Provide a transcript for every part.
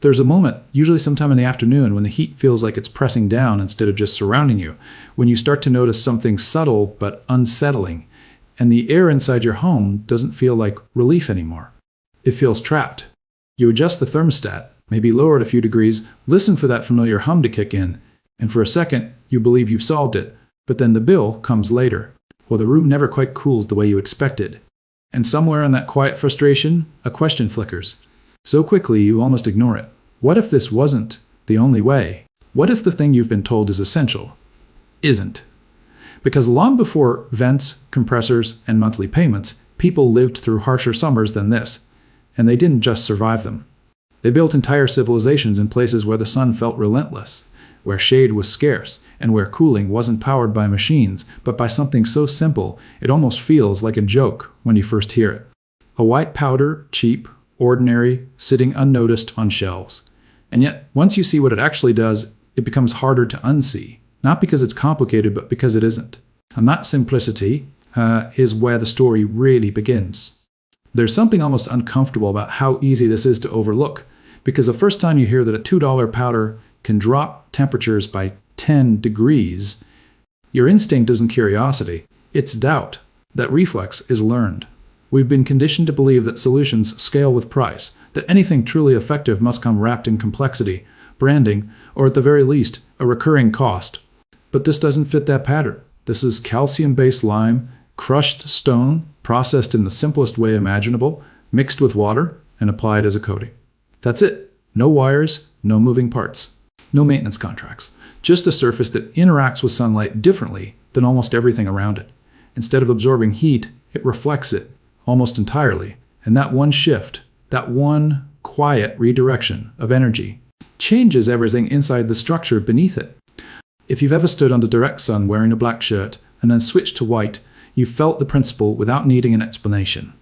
There's a moment, usually sometime in the afternoon, when the heat feels like it's pressing down instead of just surrounding you, when you start to notice something subtle but unsettling, and the air inside your home doesn't feel like relief anymore. It feels trapped. You adjust the thermostat, maybe lower it a few degrees, listen for that familiar hum to kick in, and for a second, you believe you've solved it, but then the bill comes later. Well, the room never quite cools the way you expected. And somewhere in that quiet frustration, a question flickers. So quickly, you almost ignore it. What if this wasn't the only way? What if the thing you've been told is essential isn't? Because long before vents, compressors, and monthly payments, people lived through harsher summers than this. And they didn't just survive them. They built entire civilizations in places where the sun felt relentless, where shade was scarce, and where cooling wasn't powered by machines, but by something so simple it almost feels like a joke when you first hear it. A white powder, cheap, ordinary, sitting unnoticed on shelves. And yet, once you see what it actually does, it becomes harder to unsee. Not because it's complicated, but because it isn't. And that simplicity is where the story really begins. There's something almost uncomfortable about how easy this is to overlook, because the first time you hear that a $2 powder can drop temperatures by 10 degrees, your instinct isn't curiosity, it's doubt. That reflex is learned. We've been conditioned to believe that solutions scale with price, that anything truly effective must come wrapped in complexity, branding, or at the very least, a recurring cost. But this doesn't fit that pattern. This is calcium-based lime, crushed stone, processed in the simplest way imaginable, mixed with water, and applied as a coating. That's it. No wires, no moving parts, no maintenance contracts. Just a surface that interacts with sunlight differently than almost everything around it. Instead of absorbing heat, it reflects it almost entirely. And that one shift, that one quiet redirection of energy, changes everything inside the structure beneath it. If you've ever stood under direct sun wearing a black shirt and then switched to white, you've felt the principle without needing an explanation.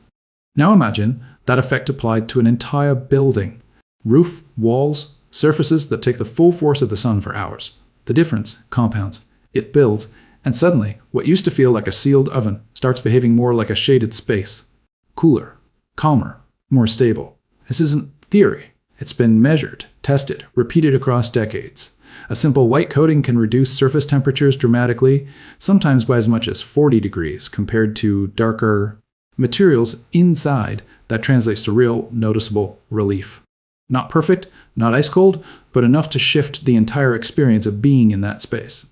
Now imagine that effect applied to an entire building. Roof, walls, surfaces that take the full force of the sun for hours. The difference compounds. It builds, and suddenly, what used to feel like a sealed oven starts behaving more like a shaded space. Cooler, calmer, more stable. This isn't theory. It's been measured, tested, repeated across decades. A simple white coating can reduce surface temperatures dramatically, sometimes by as much as 40 degrees compared to darker materials inside. That translates to real, noticeable relief. Not perfect, not ice cold, but enough to shift the entire experience of being in that space.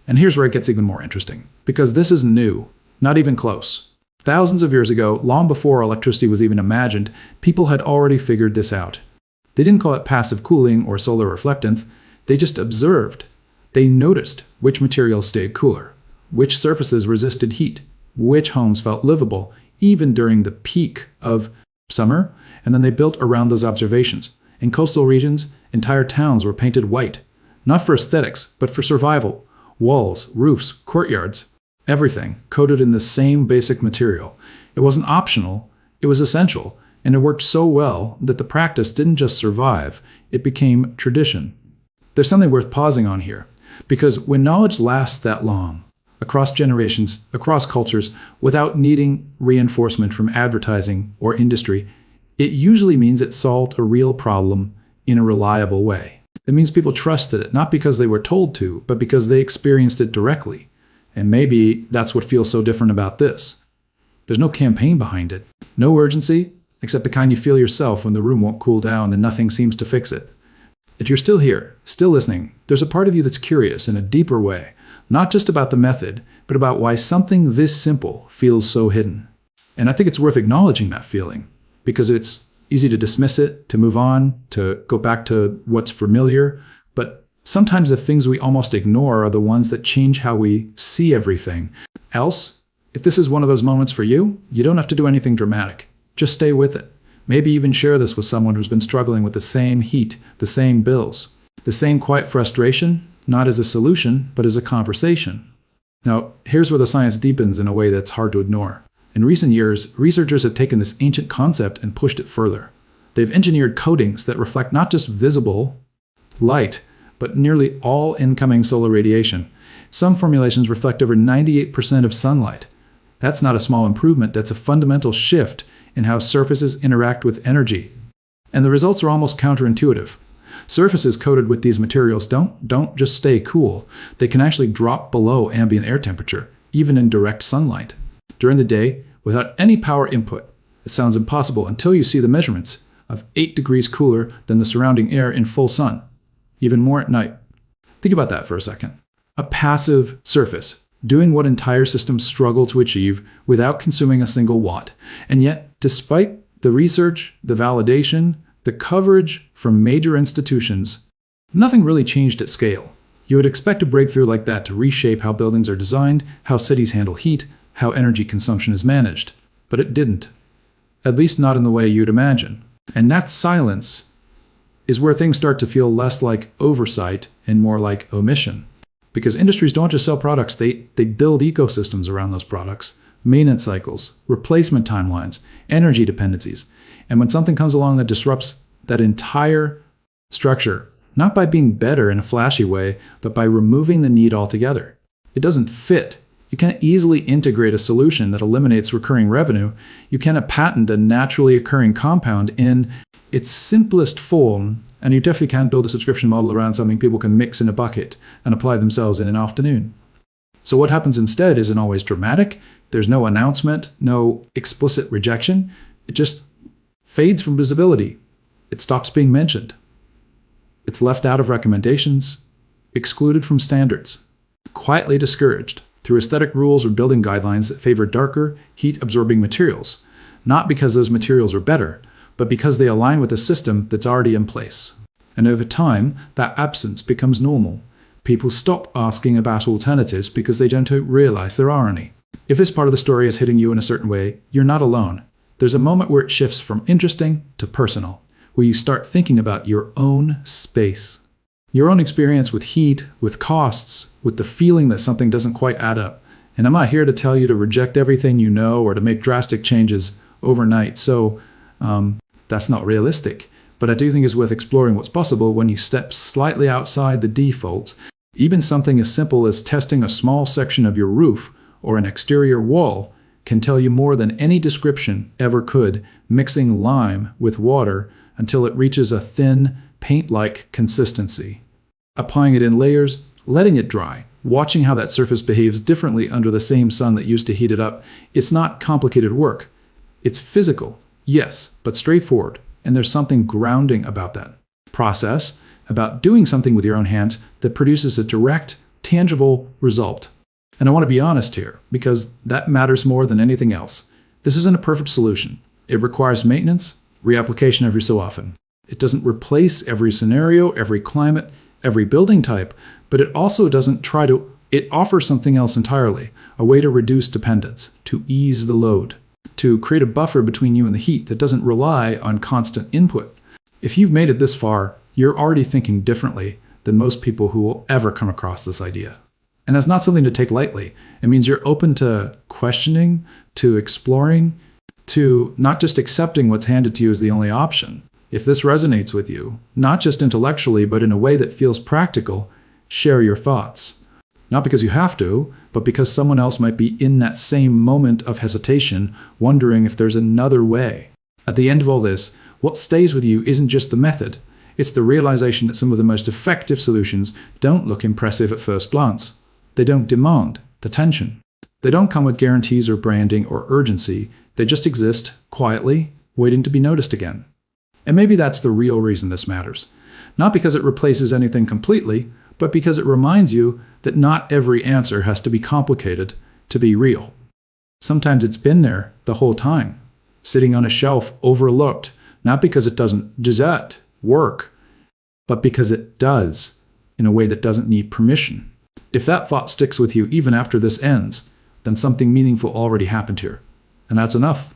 And here's where it gets even more interesting, because this is new, not even close. Thousands of years ago, long before electricity was even imagined, people had already figured this out. They didn't call it passive cooling or solar reflectance. They just observed. They noticed which materials stayed cooler, which surfaces resisted heat, which homes felt livable, even during the peak of summer, and then they built around those observations. In coastal regions, entire towns were painted white, not for aesthetics, but for survival. Walls, roofs, courtyards, everything coated in the same basic material. It wasn't optional, it was essential, and it worked so well that the practice didn't just survive, it became tradition. There's something worth pausing on here, because when knowledge lasts that long, across generations, across cultures, without needing reinforcement from advertising or industry, it usually means it solved a real problem in a reliable way. It means people trusted it, not because they were told to, but because they experienced it directly. And maybe that's what feels so different about this. There's no campaign behind it, no urgency, except the kind you feel yourself when the room won't cool down and nothing seems to fix it. If you're still here, still listening, there's a part of you that's curious in a deeper way, not just about the method, but about why something this simple feels so hidden. And I think it's worth acknowledging that feeling, because it's easy to dismiss it, to move on, to go back to what's familiar. But sometimes the things we almost ignore are the ones that change how we see everything. Else, if this is one of those moments for you, you don't have to do anything dramatic. Just stay with it. Maybe even share this with someone who's been struggling with the same heat, the same bills, the same quiet frustration, not as a solution, but as a conversation. Now, here's where the science deepens in a way that's hard to ignore. In recent years, researchers have taken this ancient concept and pushed it further. They've engineered coatings that reflect not just visible light, but nearly all incoming solar radiation. Some formulations reflect over 98% of sunlight. That's not a small improvement, that's a fundamental shift in how surfaces interact with energy. And the results are almost counterintuitive. Surfaces coated with these materials don't just stay cool. They can actually drop below ambient air temperature, even in direct sunlight. During the day, without any power input, it sounds impossible until you see the measurements of 8 degrees cooler than the surrounding air in full sun, even more at night. Think about that for a second. A passive surface, doing what entire systems struggle to achieve without consuming a single watt. And yet, despite the research, the validation, the coverage from major institutions, nothing really changed at scale. You would expect a breakthrough like that to reshape how buildings are designed, how cities handle heat, how energy consumption is managed. But it didn't. At least not in the way you'd imagine. And that silence is where things start to feel less like oversight and more like omission. Because industries don't just sell products, they build ecosystems around those products, maintenance cycles, replacement timelines, energy dependencies. And when something comes along that disrupts that entire structure, not by being better in a flashy way, but by removing the need altogether, it doesn't fit. You can't easily integrate a solution that eliminates recurring revenue. You cannot patent a naturally occurring compound in its simplest form, and you definitely can't build a subscription model around something people can mix in a bucket and apply themselves in an afternoon. So what happens instead isn't always dramatic. There's no announcement, no explicit rejection. It just fades from visibility. It stops being mentioned. It's left out of recommendations, excluded from standards, quietly discouraged through aesthetic rules or building guidelines that favor darker, heat-absorbing materials, not because those materials are better, but because they align with a system that's already in place. And over time, that absence becomes normal. People stop asking about alternatives because they don't realize there are any. If this part of the story is hitting you in a certain way, you're not alone. There's a moment where it shifts from interesting to personal, where you start thinking about your own space. Your own experience with heat, with costs, with the feeling that something doesn't quite add up. And I'm not here to tell you to reject everything you know or to make drastic changes overnight. So that's not realistic. But I do think it's worth exploring what's possible when you step slightly outside the defaults. Even something as simple as testing a small section of your roof or an exterior wall can tell you more than any description ever could, mixing lime with water until it reaches a thin, paint-like consistency. Applying it in layers, letting it dry, watching how that surface behaves differently under the same sun that used to heat it up. It's not complicated work. It's physical, yes, but straightforward. And there's something grounding about that process, about doing something with your own hands that produces a direct, tangible result. And I want to be honest here, because that matters more than anything else. This isn't a perfect solution. It requires maintenance, reapplication every so often. It doesn't replace every scenario, every climate, every building type, but it also doesn't try to, it offers something else entirely, a way to reduce dependence, to ease the load, to create a buffer between you and the heat that doesn't rely on constant input. If you've made it this far, you're already thinking differently than most people who will ever come across this idea. And that's not something to take lightly. It means you're open to questioning, to exploring, to not just accepting what's handed to you as the only option. If this resonates with you, not just intellectually, but in a way that feels practical, share your thoughts. Not because you have to, but because someone else might be in that same moment of hesitation, wondering if there's another way. At the end of all this, what stays with you isn't just the method. It's the realization that some of the most effective solutions don't look impressive at first glance. They don't demand attention. They don't come with guarantees or branding or urgency. They just exist quietly, waiting to be noticed again. And maybe that's the real reason this matters. Not because it replaces anything completely, but because it reminds you that not every answer has to be complicated to be real. Sometimes it's been there the whole time, sitting on a shelf overlooked, not because it doesn't just work, but because it does in a way that doesn't need permission. If that thought sticks with you even after this ends, then something meaningful already happened here. And that's enough.